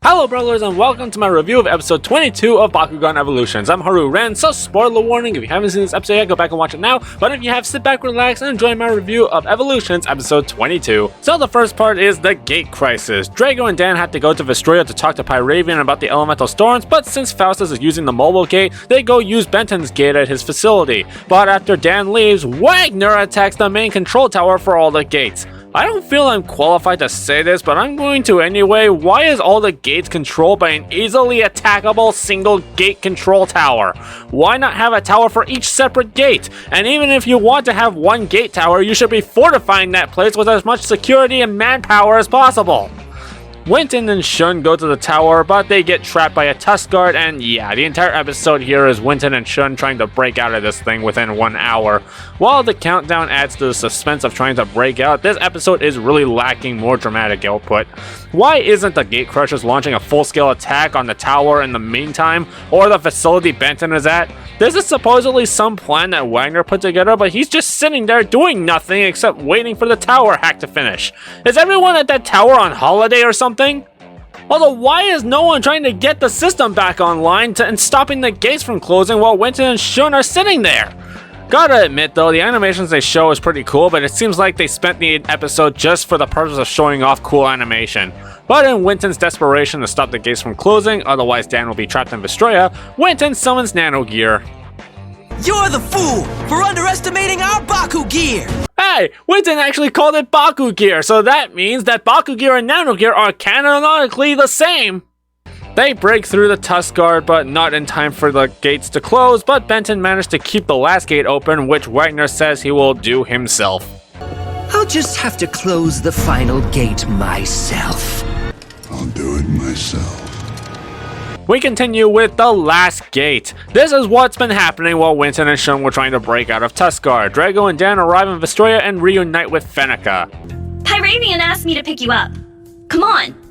Hello brawlers and welcome to my review of episode 22 of Bakugan Evolutions. I'm Haru Ren, so spoiler warning, if you haven't seen this episode yet, go back and watch it now. But if you have, sit back, relax, and enjoy my review of Evolutions episode 22. So the first part is the gate crisis. Drago and Dan had to go to Vestroia to talk to Pyravian about the elemental storms, but since Faustus is using the mobile gate, they go use Benton's gate at his facility. But after Dan leaves, Wagner attacks the main control tower for all the gates. I don't feel I'm qualified to say this, but I'm going to anyway. Why is all the gates controlled by an easily attackable single gate control tower? Why not have a tower for each separate gate? And even if you want to have one gate tower, you should be fortifying that place with as much security and manpower as possible. Winton and Shun go to the tower, but they get trapped by a Tusk Guard, and yeah, the entire episode here is Winton and Shun trying to break out of this thing within 1 hour. While the countdown adds to the suspense of trying to break out, this episode is really lacking more dramatic output. Why isn't the Gate Crushers launching a full-scale attack on the tower in the meantime, or the facility Benton is at? This is supposedly some plan that Wagner put together, but he's just sitting there doing nothing except waiting for the tower hack to finish. Is everyone at that tower on holiday or something? Also, why is no one trying to get the system back online and stopping the gates from closing while Winton and Shun are sitting there? Gotta admit though, the animations they show is pretty cool, but it seems like they spent the episode just for the purpose of showing off cool animation. But in Winton's desperation to stop the gates from closing, otherwise Dan will be trapped in Vestroia, Winton summons Nano Gear. You're the fool for underestimating our Baku Gear! Hey, Winton actually called it Baku Gear, so that means that Baku Gear and Nano Gear are canonically the same! They break through the Tusk Guard, but not in time for the gates to close, but Benton managed to keep the last gate open, which Wagner says he will do himself. I'll just have to close the final gate myself. I'll do it myself. We continue with the last gate. This is what's been happening while Winton and Shun were trying to break out of Tusk Guard. Drago and Dan arrive in Vestroia and reunite with Fennica. Pyravian asked me to pick you up. Come on.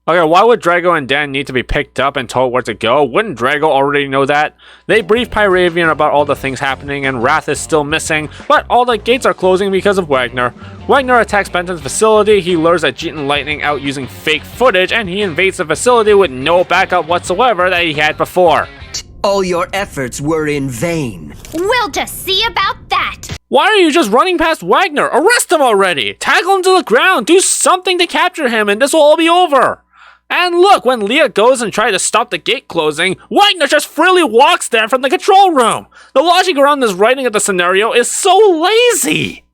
Okay, why would Drago and Dan need to be picked up and told where to go? Wouldn't Drago already know that? They brief Pyravian about all the things happening, and Wrath is still missing, but all the gates are closing because of Wagner. Wagner attacks Benton's facility, he lures a Jeet and Lightning out using fake footage, and he invades the facility with no backup whatsoever that he had before. All your efforts were in vain. We'll just see about that. Why are you just running past Wagner? Arrest him already! Tackle him to the ground! Do something to capture him, and this will all be over! And look, when Leah goes and tries to stop the gate closing, Wagner just freely walks there from the control room! The logic around this writing of the scenario is so lazy!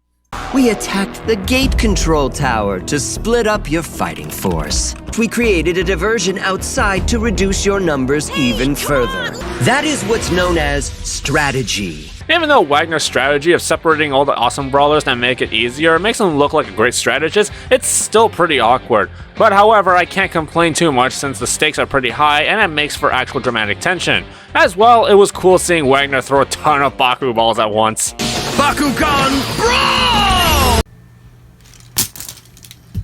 We attacked the gate control tower to split up your fighting force. We created a diversion outside to reduce your numbers even further. That is what's known as strategy. Even though Wagner's strategy of separating all the Awesome Brawlers and make it easier makes him look like a great strategist, it's still pretty awkward. But however, I can't complain too much since the stakes are pretty high and it makes for actual dramatic tension. As well, it was cool seeing Wagner throw a ton of Baku balls at once. Bakugan Brawl!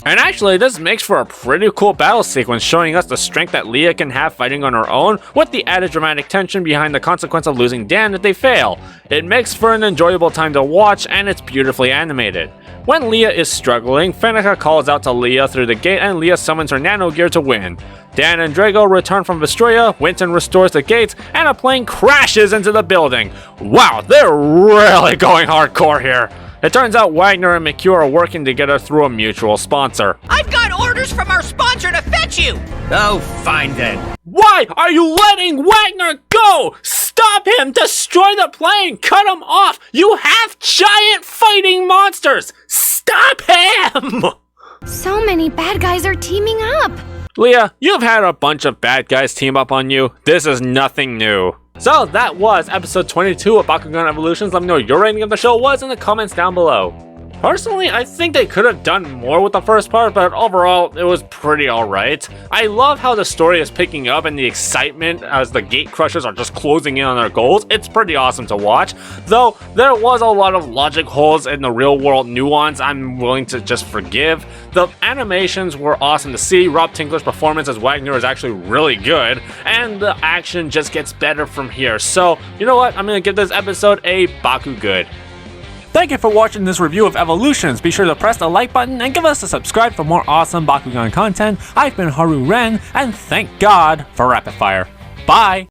And actually, this makes for a pretty cool battle sequence showing us the strength that Leah can have fighting on her own, with the added dramatic tension behind the consequence of losing Dan if they fail. It makes for an enjoyable time to watch, and it's beautifully animated. When Leah is struggling, Fennica calls out to Leah through the gate and Leah summons her Nano Gear to win. Dan and Drago return from Vestroia, Winton restores the gates, and a plane crashes into the building. Wow, they're really going hardcore here. It turns out Wagner and McHugh are working together through a mutual sponsor. I've got orders from our sponsor to fetch you! Oh, fine then. Why are you letting Wagner go? Stop him! Destroy the plane! Cut him off! You have giant fighting monsters! Stop him! So many bad guys are teaming up. Leah, you've had a bunch of bad guys team up on you. This is nothing new. So that was episode 22 of Bakugan Evolutions. Let me know what your rating of the show was in the comments down below. Personally, I think they could have done more with the first part, but overall, it was pretty alright. I love how the story is picking up and the excitement as the gate crushers are just closing in on their goals. It's pretty awesome to watch. Though, there was a lot of logic holes in the real world nuance I'm willing to just forgive. The animations were awesome to see. Rob Tinkler's performance as Wagner is actually really good, and the action just gets better from here. So, you know what? I'm gonna give this episode a Baku good. Thank you for watching this review of Evolutions. Be sure to press the like button and give us a subscribe for more awesome Bakugan content. I've been Haru Ren, and thank God for Rapid Fire. Bye!